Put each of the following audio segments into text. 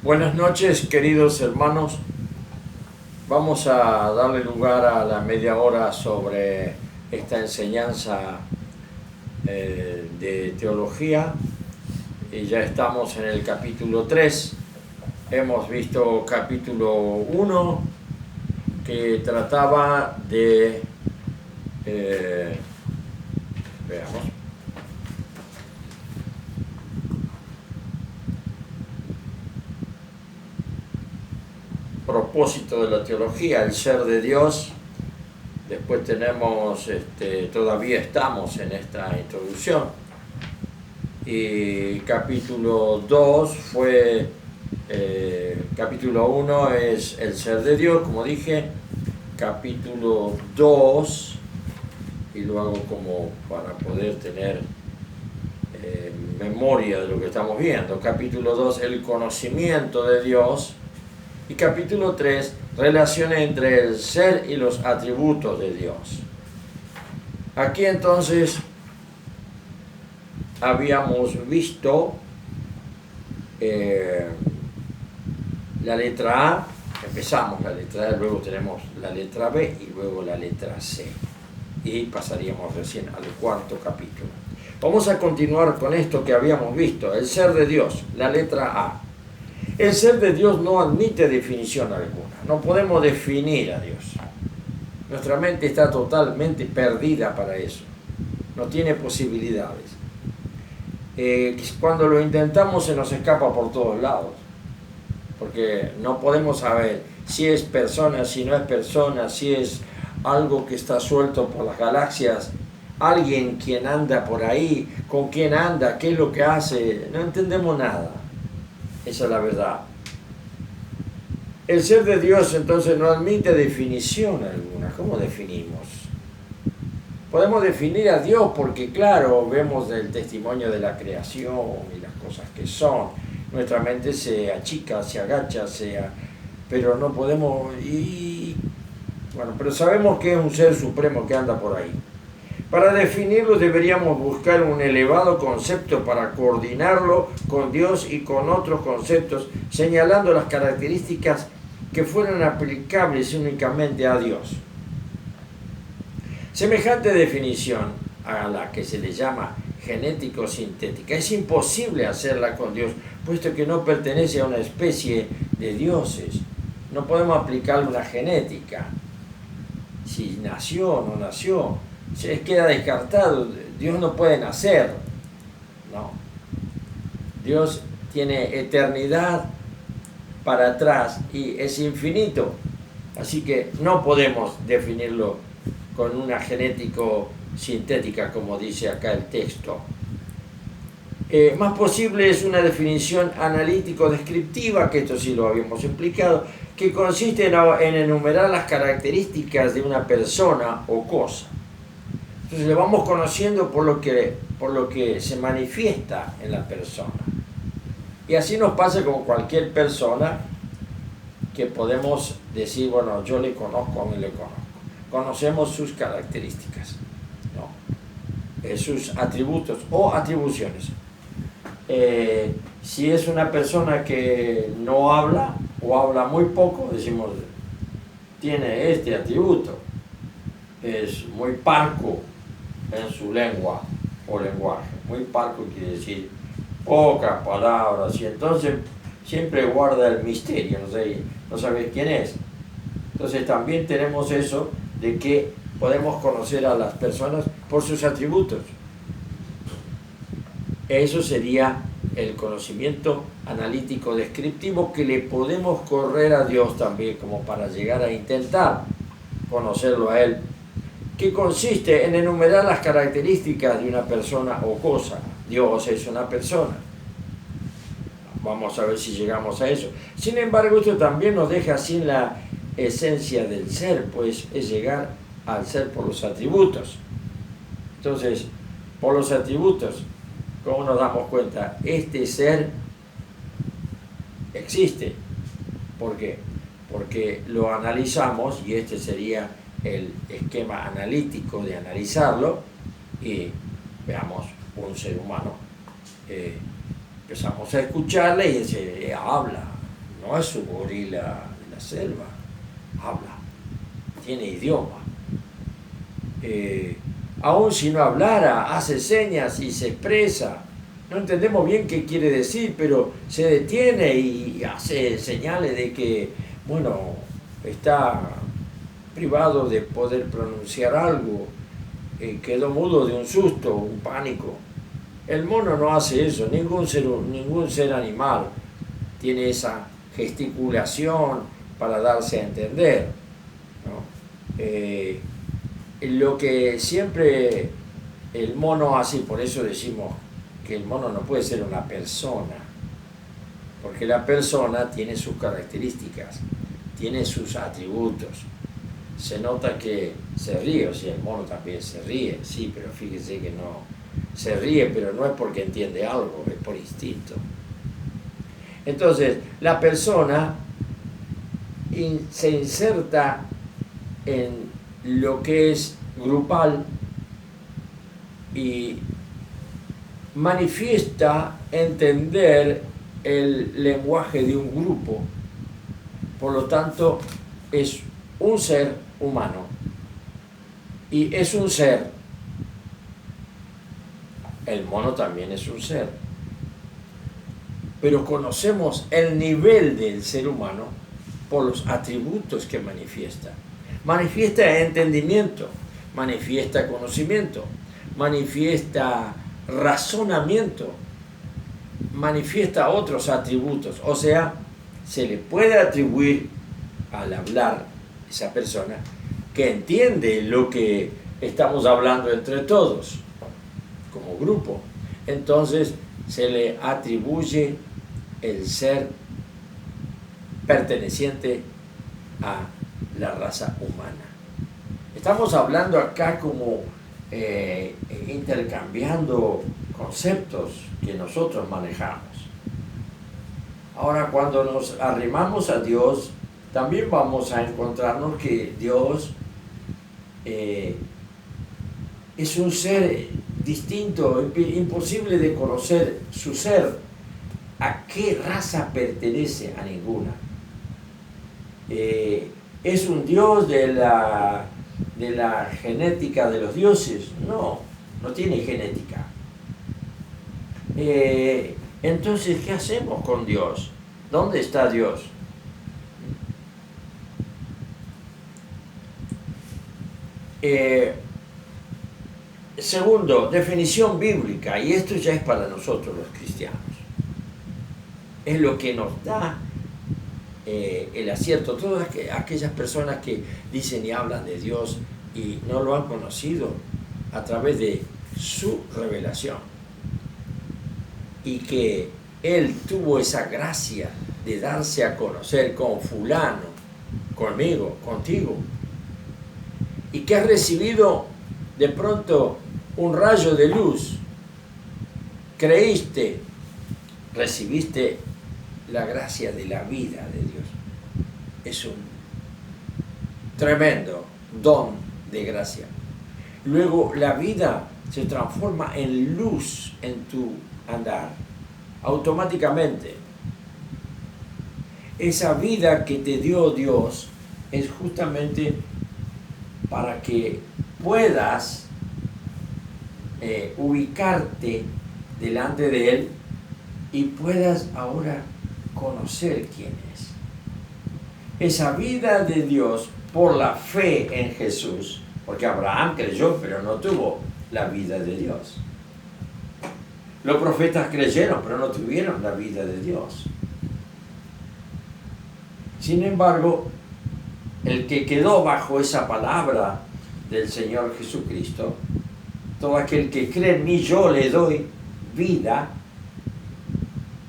Buenas noches, queridos hermanos. Vamos a darle lugar a la media hora sobre esta enseñanza de teología. Y ya estamos en el capítulo 3. Hemos visto capítulo 1, que trataba de... veamos. Propósito de la teología, el ser de Dios. Después tenemos, todavía estamos en esta introducción. Y capítulo 2 fue, capítulo 1 es el ser de Dios, como dije. Capítulo 2, y lo hago como para poder tener memoria de lo que estamos viendo. Capítulo 2, el conocimiento de Dios. Y capítulo 3, relación entre el ser y los atributos de Dios. Aquí entonces habíamos visto la letra A, empezamos la letra A, luego tenemos la letra B y luego la letra C. Y pasaríamos recién al cuarto capítulo. Vamos a continuar con esto que habíamos visto, el ser de Dios, la letra A. El ser de Dios no admite definición alguna, no podemos definir a Dios. Nuestra mente está totalmente perdida para eso, no tiene posibilidades. Cuando lo intentamos se nos escapa por todos lados, porque no podemos saber si es persona, si no es persona, si es algo que está suelto por las galaxias, alguien quien anda por ahí, con quién anda, qué es lo que hace, no entendemos nada. Esa es la verdad. El ser de Dios entonces no admite definición alguna. ¿Cómo definimos? Podemos definir a Dios porque, claro, vemos el testimonio de la creación y las cosas que son. Nuestra mente se achica, se agacha, pero no podemos... Bueno, pero sabemos que es un ser supremo que anda por ahí. Para definirlo deberíamos buscar un elevado concepto para coordinarlo con Dios y con otros conceptos, señalando las características que fueran aplicables únicamente a Dios. Semejante definición, a la que se le llama genético-sintética, es imposible hacerla con Dios, puesto que no pertenece a una especie de dioses. No podemos aplicarle una genética, si nació o no nació. Se queda descartado. Dios no puede nacer, no. Dios tiene eternidad para atrás y es infinito, así que no podemos definirlo con una genético sintética, como dice acá el texto. Más posible es una definición analítico-descriptiva, que esto sí lo habíamos explicado, que consiste en enumerar las características de una persona o cosa. Entonces le vamos conociendo por lo que se manifiesta en la persona. Y así nos pasa con cualquier persona que podemos decir, bueno, yo le conozco o no le conozco. Conocemos sus características, ¿no? Sus atributos o atribuciones. Si es una persona que no habla o habla muy poco, decimos, tiene este atributo. Es muy parco en su lengua o lenguaje. Muy parco quiere decir pocas palabras, y entonces siempre guarda el misterio, no sabes quién es. Entonces también tenemos eso de que podemos conocer a las personas por sus atributos. Eso sería el conocimiento analítico descriptivo que le podemos correr a Dios también, como para llegar a intentar conocerlo a Él, que consiste en enumerar las características de una persona o cosa. Dios es una persona. Vamos a ver si llegamos a eso. Sin embargo, esto también nos deja sin la esencia del ser, pues es llegar al ser por los atributos. Entonces, por los atributos, ¿cómo nos damos cuenta? Este ser existe. ¿Por qué? Porque lo analizamos, y este sería el esquema analítico de analizarlo, y veamos un ser humano, empezamos a escucharle y él habla, no es un gorila de la selva, habla, tiene idioma. Aun si no hablara, hace señas y se expresa. No entendemos bien qué quiere decir, pero se detiene y hace señales de que, bueno, está privado de poder pronunciar algo, quedó mudo de un susto, un pánico. El mono no hace eso, ningún ser animal tiene esa gesticulación para darse a entender, ¿no? Lo que siempre el mono hace, por eso decimos que el mono no puede ser una persona, porque la persona tiene sus características, tiene sus atributos. Se nota que se ríe, o sea, el mono también se ríe, sí, pero fíjese que no, se ríe, pero no es porque entiende algo, es por instinto. Entonces, la persona se inserta en lo que es grupal y manifiesta entender el lenguaje de un grupo. Por lo tanto, es un ser humano y es un ser. El mono también es un ser, pero conocemos el nivel del ser humano por los atributos que manifiesta. Manifiesta entendimiento, manifiesta conocimiento, manifiesta razonamiento, manifiesta otros atributos. O sea, se le puede atribuir al hablar esa persona que entiende lo que estamos hablando entre todos como grupo. Entonces se le atribuye el ser perteneciente a la raza humana. Estamos hablando acá como intercambiando conceptos que nosotros manejamos. Ahora, cuando nos arrimamos a Dios, también vamos a encontrarnos que Dios es un ser distinto, imposible de conocer su ser. ¿A qué raza pertenece? A ninguna. ¿Es un Dios de la genética de los dioses? No, no tiene genética. Entonces, ¿qué hacemos con Dios? ¿Dónde está Dios? Segundo, definición bíblica, y esto ya es para nosotros los cristianos. Es lo que nos da el acierto. Todas aquellas personas que dicen y hablan de Dios y no lo han conocido a través de su revelación, y que Él tuvo esa gracia de darse a conocer con fulano, conmigo, contigo, y que has recibido de pronto un rayo de luz, creíste, recibiste la gracia de la vida de Dios. Es un tremendo don de gracia. Luego la vida se transforma en luz en tu andar, automáticamente. Esa vida que te dio Dios es justamente para que puedas ubicarte delante de Él y puedas ahora conocer quién es. Esa vida de Dios por la fe en Jesús, porque Abraham creyó pero no tuvo la vida de Dios. Los profetas creyeron pero no tuvieron la vida de Dios. Sin embargo, el que quedó bajo esa palabra del Señor Jesucristo, todo aquel que cree en mí, yo le doy vida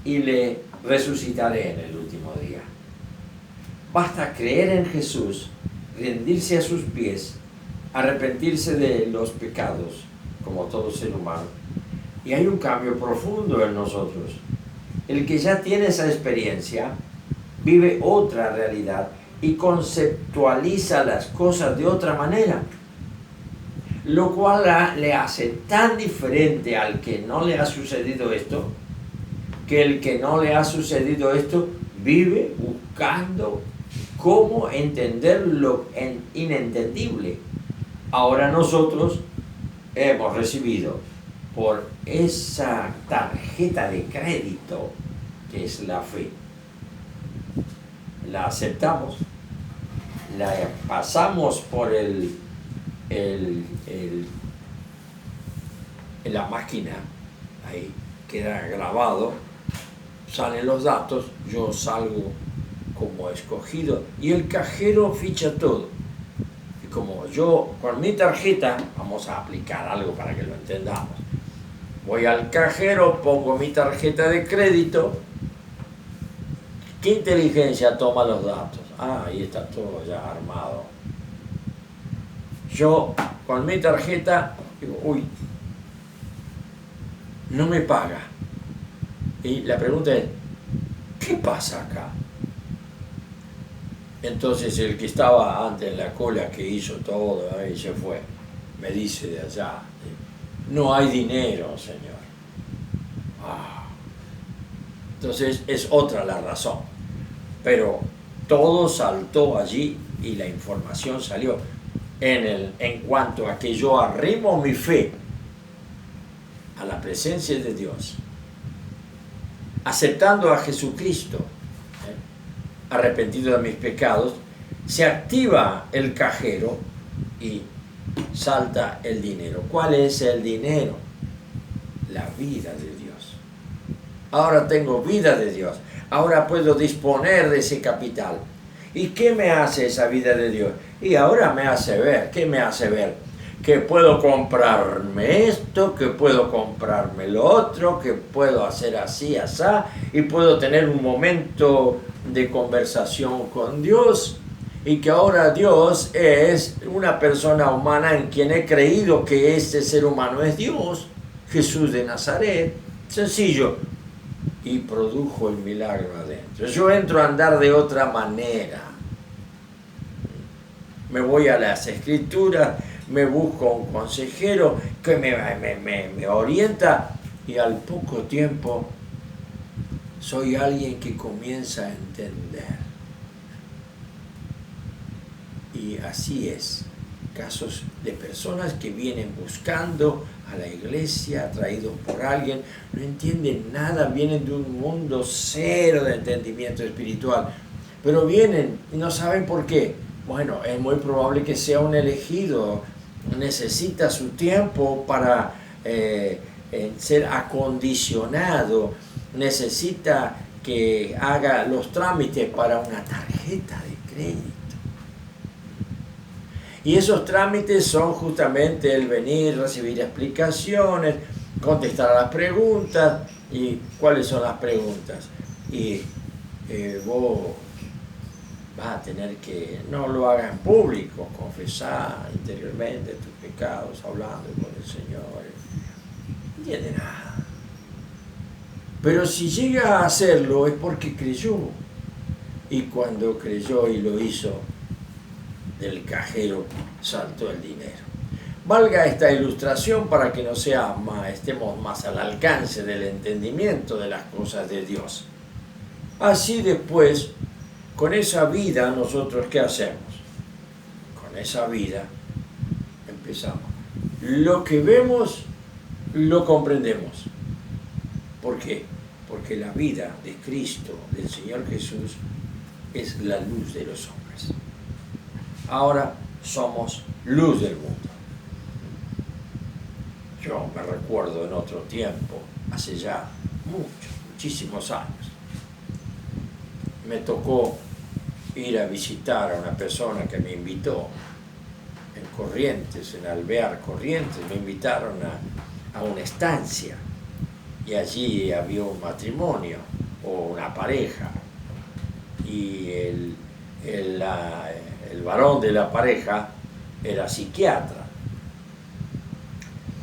y le resucitaré en el último día. Basta creer en Jesús, rendirse a sus pies, arrepentirse de los pecados, como todo ser humano, y hay un cambio profundo en nosotros. El que ya tiene esa experiencia vive otra realidad y conceptualiza las cosas de otra manera, lo cual le hace tan diferente al que no le ha sucedido esto, que el que no le ha sucedido esto vive buscando cómo entender lo inentendible. Ahora nosotros hemos recibido por esa tarjeta de crédito que es la fe. La aceptamos, la pasamos por la máquina, ahí queda grabado, salen los datos, yo salgo como escogido y el cajero ficha todo. Y como yo con mi tarjeta, vamos a aplicar algo para que lo entendamos, voy al cajero, pongo mi tarjeta de crédito. ¿Qué inteligencia toma los datos? Ah, ahí está todo ya armado. Yo con mi tarjeta digo, uy, no me paga. Y la pregunta es, ¿qué pasa acá? Entonces el que estaba antes en la cola, que hizo todo, ahí se fue, me dice de allá, no hay dinero, señor. Ah. Entonces es otra la razón. Pero todo saltó allí y la información salió en cuanto a que yo arrimo mi fe a la presencia de Dios, aceptando a Jesucristo, arrepentido de mis pecados, se activa el cajero y salta el dinero. ¿Cuál es el dinero? La vida de Dios. Ahora tengo vida de Dios. Ahora puedo disponer de ese capital. ¿Y qué me hace esa vida de Dios? Y ahora me hace ver, ¿qué me hace ver? Que puedo comprarme esto, que puedo comprarme lo otro, que puedo hacer así, así, y puedo tener un momento de conversación con Dios, y que ahora Dios es una persona humana en quien he creído que este ser humano es Dios, Jesús de Nazaret, sencillo, y produjo el milagro adentro. Yo entro a andar de otra manera. Me voy a las Escrituras, me busco un consejero que me orienta y al poco tiempo soy alguien que comienza a entender. Y así es. Casos de personas que vienen buscando a la iglesia, atraídos por alguien, no entienden nada, vienen de un mundo cero de entendimiento espiritual, pero vienen y no saben por qué. Bueno, es muy probable que sea un elegido, necesita su tiempo para ser acondicionado, necesita que haga los trámites para una tarjeta de crédito. Y esos trámites son justamente el venir, recibir explicaciones, contestar a las preguntas. ¿Y cuáles son las preguntas? Y vos vas a tener que, no lo hagas en público, confesar interiormente tus pecados, hablando con el Señor. No entiende nada. Pero si llega a hacerlo es porque creyó. Y cuando creyó y lo hizo, del cajero saltó el dinero. Valga esta ilustración para que no estemos más al alcance del entendimiento de las cosas de Dios. Así después, con esa vida, nosotros ¿qué hacemos? Con esa vida empezamos. Lo que vemos, lo comprendemos. ¿Por qué? Porque la vida de Cristo, del Señor Jesús, es la luz de los hombres. Ahora somos luz del mundo. Yo me recuerdo en otro tiempo, hace ya muchísimos años, me tocó ir a visitar a una persona que me invitó en Corrientes, en Alvear, Corrientes, me invitaron a una estancia y allí había un matrimonio o una pareja y el varón de la pareja era psiquiatra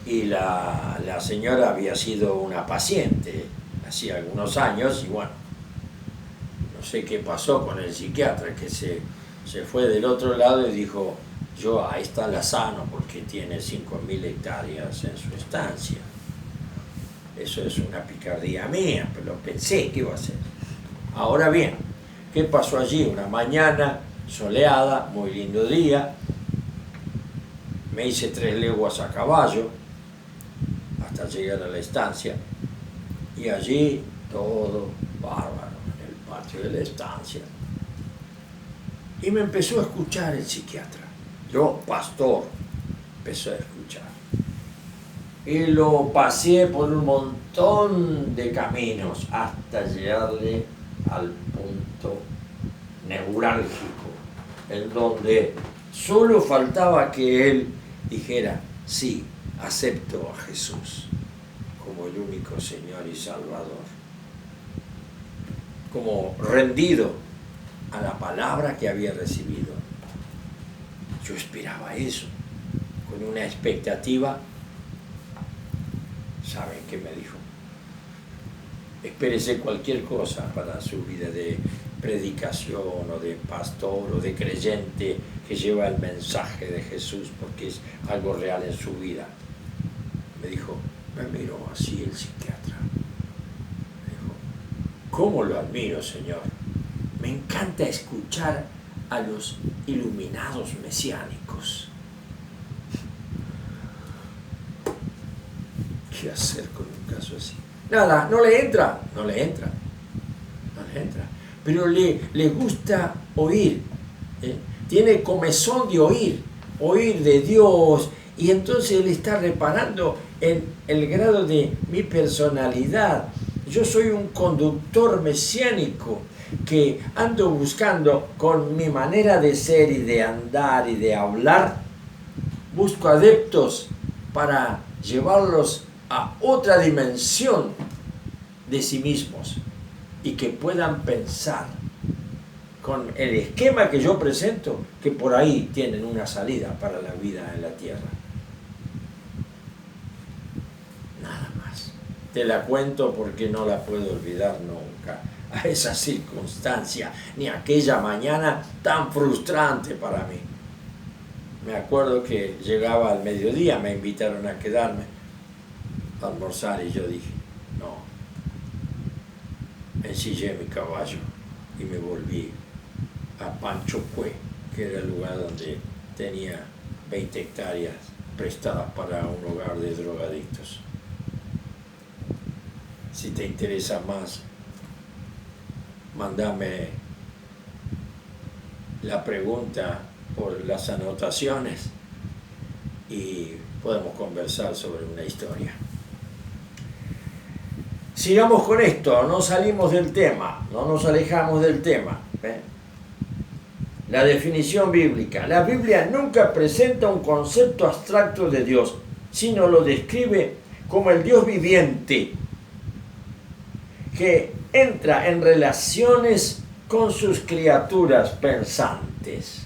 y la señora había sido una paciente hacía algunos años y bueno, no sé qué pasó con el psiquiatra que se fue del otro lado y dijo, yo a esta la sano porque tiene 5.000 hectáreas en su estancia. Eso es una picardía mía, pero pensé que iba a ser. Ahora bien, ¿Qué pasó allí? Una mañana soleada, muy lindo día. Me hice 3 leguas a caballo hasta llegar a la estancia. Y allí todo bárbaro, en el patio de la estancia. Y me empezó a escuchar el psiquiatra. Yo, pastor, empezó a escuchar. Y lo pasé por un montón de caminos hasta llegarle al punto neurálgico, en donde solo faltaba que él dijera, sí, acepto a Jesús como el único Señor y Salvador. Como rendido a la palabra que había recibido. Yo esperaba eso, con una expectativa. ¿Saben qué me dijo? Espérese cualquier cosa para su vida de predicación o de pastor o de creyente que lleva el mensaje de Jesús porque es algo real en su vida. Me dijo, me miró así el psiquiatra. Me dijo, ¿cómo lo admiro, Señor? Me encanta escuchar a los iluminados mesiánicos. ¿Qué hacer con un caso así? Nada, no le entra. Pero le gusta oír. Tiene comezón de oír de Dios. Y entonces él está reparando en el grado de mi personalidad. Yo soy un conductor mesiánico que ando buscando con mi manera de ser y de andar y de hablar. Busco adeptos para llevarlos a otra dimensión de sí mismos y que puedan pensar con el esquema que yo presento, que por ahí tienen una salida para la vida en la tierra. Nada más. Te la cuento porque no la puedo olvidar nunca, a esa circunstancia, ni aquella mañana tan frustrante para mí. Me acuerdo que llegaba al mediodía, me invitaron a quedarme a almorzar y yo dije, no. Ensillé mi caballo y me volví a Panchocué, que era el lugar donde tenía 20 hectáreas prestadas para un hogar de drogadictos. Si te interesa más, mándame la pregunta por las anotaciones y podemos conversar sobre una historia. Sigamos con esto, no salimos del tema, no nos alejamos del tema. La definición bíblica. La Biblia nunca presenta un concepto abstracto de Dios, sino lo describe como el Dios viviente, que entra en relaciones con sus criaturas pensantes,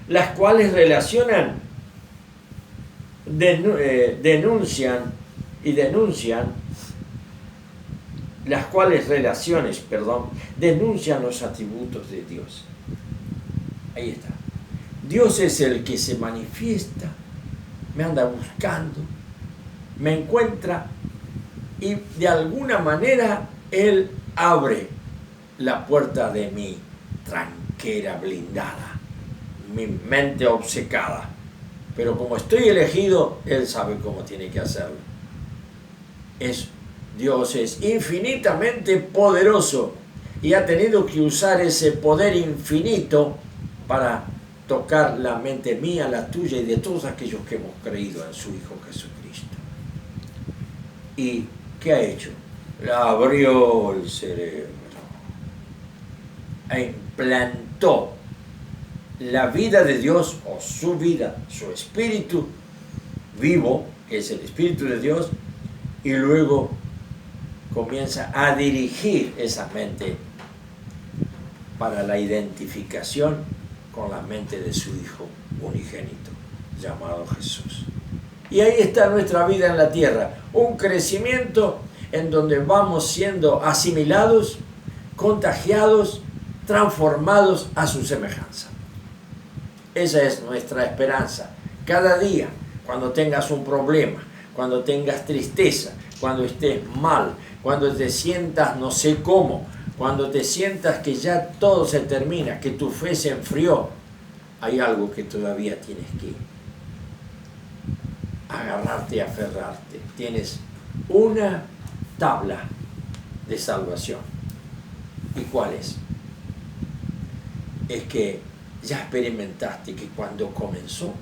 las cuales denuncian los atributos de Dios. Ahí está. Dios es el que se manifiesta, me anda buscando, me encuentra y de alguna manera Él abre la puerta de mi tranquera blindada, mi mente obcecada. Pero como estoy elegido, Él sabe cómo tiene que hacerlo. Dios es infinitamente poderoso y ha tenido que usar ese poder infinito para tocar la mente mía, la tuya y de todos aquellos que hemos creído en su Hijo Jesucristo. ¿Y qué ha hecho? Le abrió el cerebro e implantó la vida de Dios, o su vida, su espíritu vivo, que es el Espíritu de Dios, y luego comienza a dirigir esa mente para la identificación con la mente de su Hijo unigénito, llamado Jesús. Y ahí está nuestra vida en la tierra, un crecimiento en donde vamos siendo asimilados, contagiados, transformados a su semejanza. Esa es nuestra esperanza. Cada día, cuando tengas un problema, cuando tengas tristeza, cuando estés mal, cuando te sientas no sé cómo, cuando te sientas que ya todo se termina, que tu fe se enfrió, hay algo que todavía tienes que agarrarte y aferrarte. Tienes una tabla de salvación. ¿Y cuál es? Es que ya experimentaste que cuando comenzó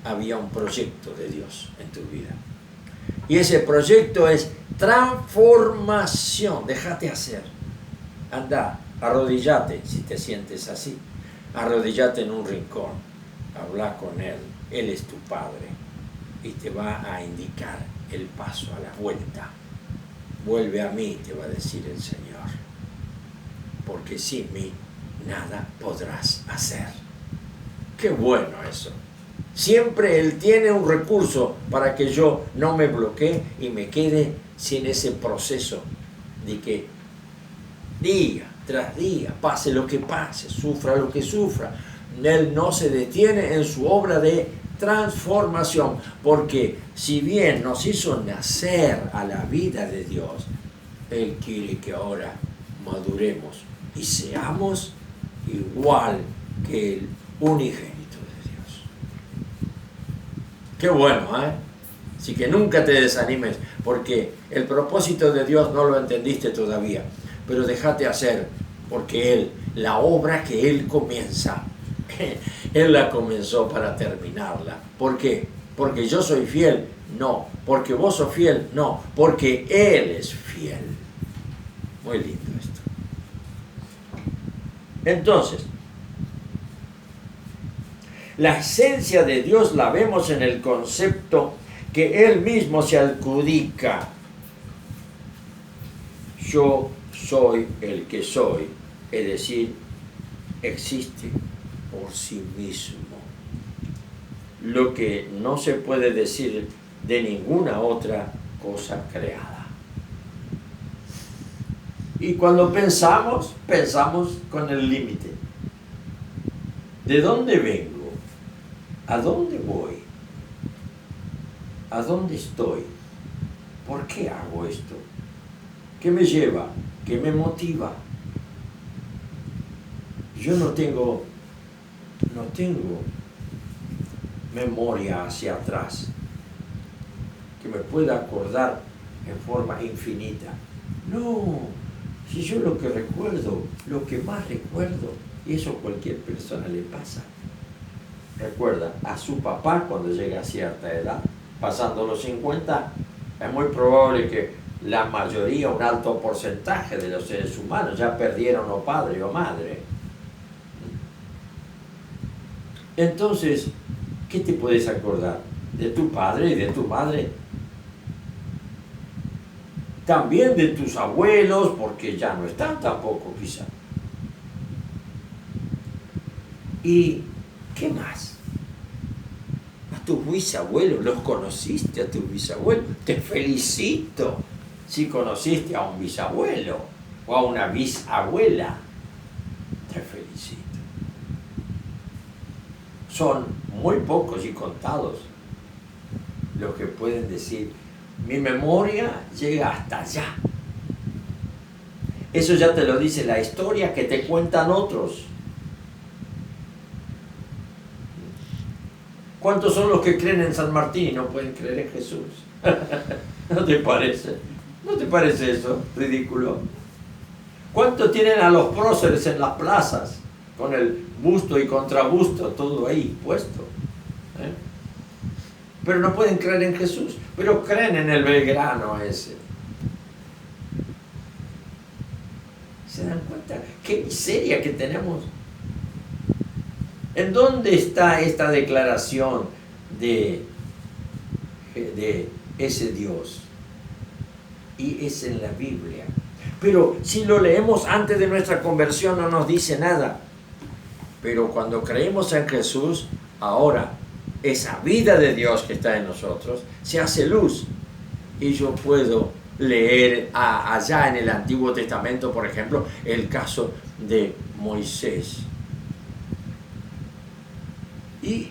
había un proyecto de Dios en tu vida. Y ese proyecto es transformación. Déjate hacer. Anda, arrodillate si te sientes así. Arrodillate en un rincón. Habla con Él. Él es tu Padre. Y te va a indicar el paso a la vuelta. Vuelve a mí, te va a decir el Señor. Porque sin mí nada podrás hacer. Qué bueno eso. Siempre Él tiene un recurso para que yo no me bloquee y me quede sin ese proceso de que día tras día, pase lo que pase, sufra lo que sufra, Él no se detiene en su obra de transformación, porque si bien nos hizo nacer a la vida de Dios, Él quiere que ahora maduremos y seamos igual que el unigénito. Qué bueno, ¿eh? Así que nunca te desanimes, porque el propósito de Dios no lo entendiste todavía, pero déjate hacer, porque Él, la obra que Él comienza, Él la comenzó para terminarla. ¿Por qué? Porque yo soy fiel, no. Porque vos sos fiel, no. Porque Él es fiel. Muy lindo esto. Entonces, la esencia de Dios la vemos en el concepto que Él mismo se adjudica. Yo soy el que soy, es decir, existe por sí mismo. Lo que no se puede decir de ninguna otra cosa creada. Y cuando pensamos con el límite. ¿De dónde vengo? ¿A dónde voy? ¿A dónde estoy? ¿Por qué hago esto? ¿Qué me lleva? ¿Qué me motiva? Yo no tengo memoria hacia atrás que me pueda acordar en forma infinita. No, si yo lo que recuerdo, lo que más recuerdo, y eso a cualquier persona le pasa. Recuerda a su papá cuando llega a cierta edad, pasando los 50, es muy probable que la mayoría, un alto porcentaje de los seres humanos ya perdieron o padre o madre. Entonces, ¿qué te puedes acordar? De tu padre y de tu madre. También de tus abuelos, porque ya no están tampoco quizá. ¿Y qué más? A tus bisabuelos, ¿los conociste a tus bisabuelos? Te felicito si conociste a un bisabuelo o a una bisabuela. Te felicito. Son muy pocos y contados los que pueden decir, mi memoria llega hasta allá. Eso ya te lo dice la historia que te cuentan otros. ¿Cuántos son los que creen en San Martín y no pueden creer en Jesús? ¿No te parece? ¿No te parece eso ridículo? ¿Cuántos tienen a los próceres en las plazas con el busto y contrabusto todo ahí puesto? Pero no pueden creer en Jesús, pero creen en el Belgrano ese. ¿Se dan cuenta? ¡Qué miseria que tenemos! ¿En dónde está esta declaración de ese Dios? Y es en la Biblia. Pero si lo leemos antes de nuestra conversión no nos dice nada. Pero cuando creemos en Jesús, ahora esa vida de Dios que está en nosotros se hace luz. Y yo puedo leer allá en el Antiguo Testamento, por ejemplo, el caso de Moisés. Y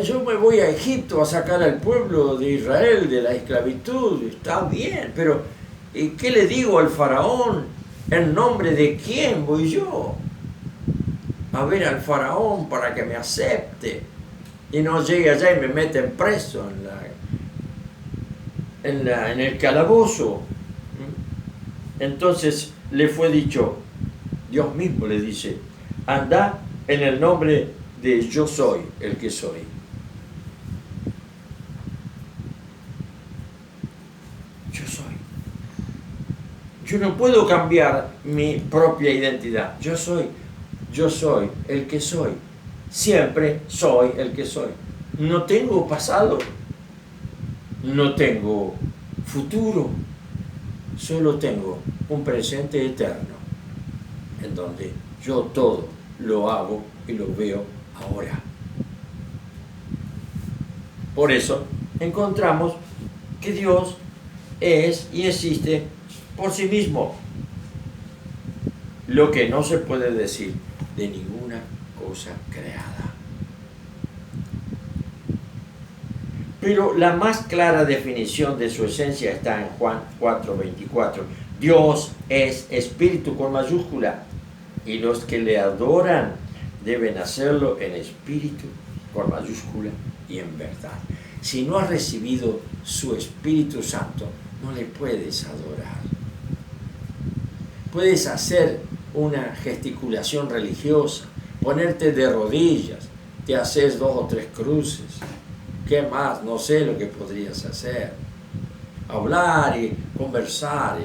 yo me voy a Egipto a sacar al pueblo de Israel de la esclavitud. Está bien, pero ¿qué le digo al faraón? ¿En nombre de quién voy yo a ver al faraón para que me acepte y no llegue allá y me meten preso en el calabozo? Entonces le fue dicho, Dios mismo le dice, anda en el nombre de yo soy el que soy. Yo soy. Yo no puedo cambiar mi propia identidad. Yo soy el que soy. Siempre soy el que soy. No tengo pasado, no tengo futuro, solo tengo un presente eterno, en donde yo todo lo hago y lo veo ahora. Por eso encontramos que Dios es y existe por sí mismo, lo que no se puede decir de ninguna cosa creada. Pero la más clara definición de su esencia está en Juan 4:24. Dios es espíritu con mayúscula, y los que le adoran deben hacerlo en espíritu con mayúscula y en verdad. Si no has recibido su Espíritu Santo, no le puedes adorar. Puedes hacer una gesticulación religiosa, ponerte de rodillas, te haces 2 o 3 cruces. ¿Qué más? No sé lo que podrías hacer. Hablar y conversar,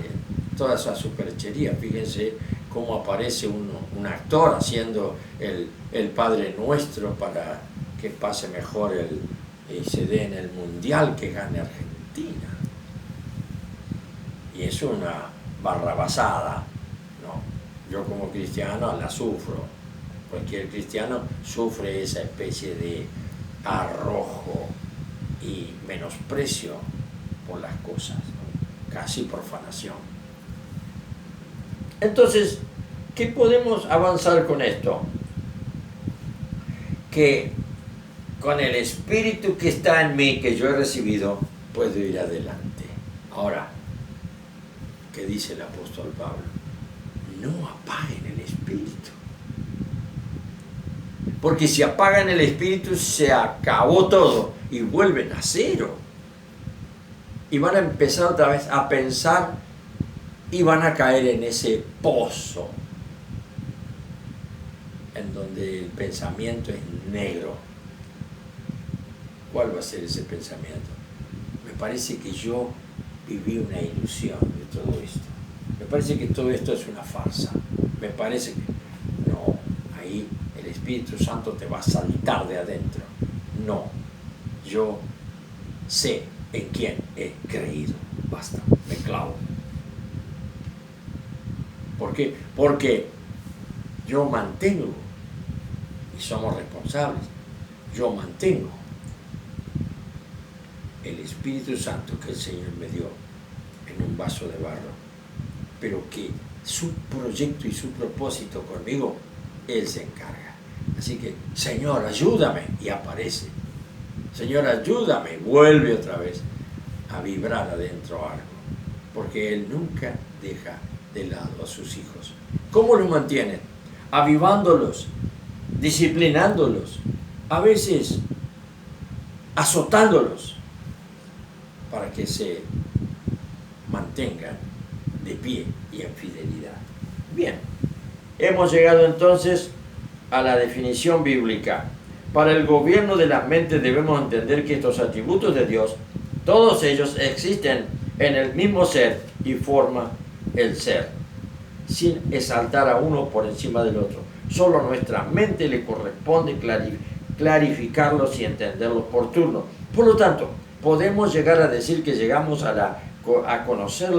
toda esa superchería. Fíjense cómo aparece un actor haciendo el Padre Nuestro para que pase mejor y se dé en el Mundial que gane Argentina. Y es una barrabasada, ¿no? Yo como cristiano la sufro. Cualquier cristiano sufre esa especie de arrojo y menosprecio por las cosas, ¿no? Casi profanación. Entonces, ¿qué podemos avanzar con esto? Que con el Espíritu que está en mí, que yo he recibido, puedo ir adelante. Ahora, ¿qué dice el apóstol Pablo? No apaguen el Espíritu. Porque si apagan el Espíritu, se acabó todo y vuelven a cero. Y van a empezar otra vez a pensar y van a caer en ese pozo en donde el pensamiento es negro. ¿Cuál va a ser ese pensamiento? Me parece que yo viví una ilusión de todo esto. Me parece que todo esto es una farsa. Me parece que no, ahí el Espíritu Santo te va a saltar de adentro. No, yo sé en quién he creído. Basta, me clavo. ¿Por qué? Porque yo mantengo, y somos responsables, yo mantengo el Espíritu Santo que el Señor me dio en un vaso de barro, pero que su proyecto y su propósito conmigo, Él se encarga. Así que, Señor, ayúdame, y aparece. Señor, ayúdame, vuelve otra vez a vibrar adentro algo, porque Él nunca deja de lado a sus hijos. ¿Cómo los mantiene? Avivándolos, disciplinándolos, a veces azotándolos, para que se mantengan de pie y en fidelidad. Bien, hemos llegado entonces a la definición bíblica. Para el gobierno de la mente debemos entender que estos atributos de Dios, todos ellos existen en el mismo ser y forman el ser, sin exaltar a uno por encima del otro. Solo a nuestra mente le corresponde clarificarlos y entenderlos por turno. Por lo tanto, podemos llegar a decir que llegamos a conocer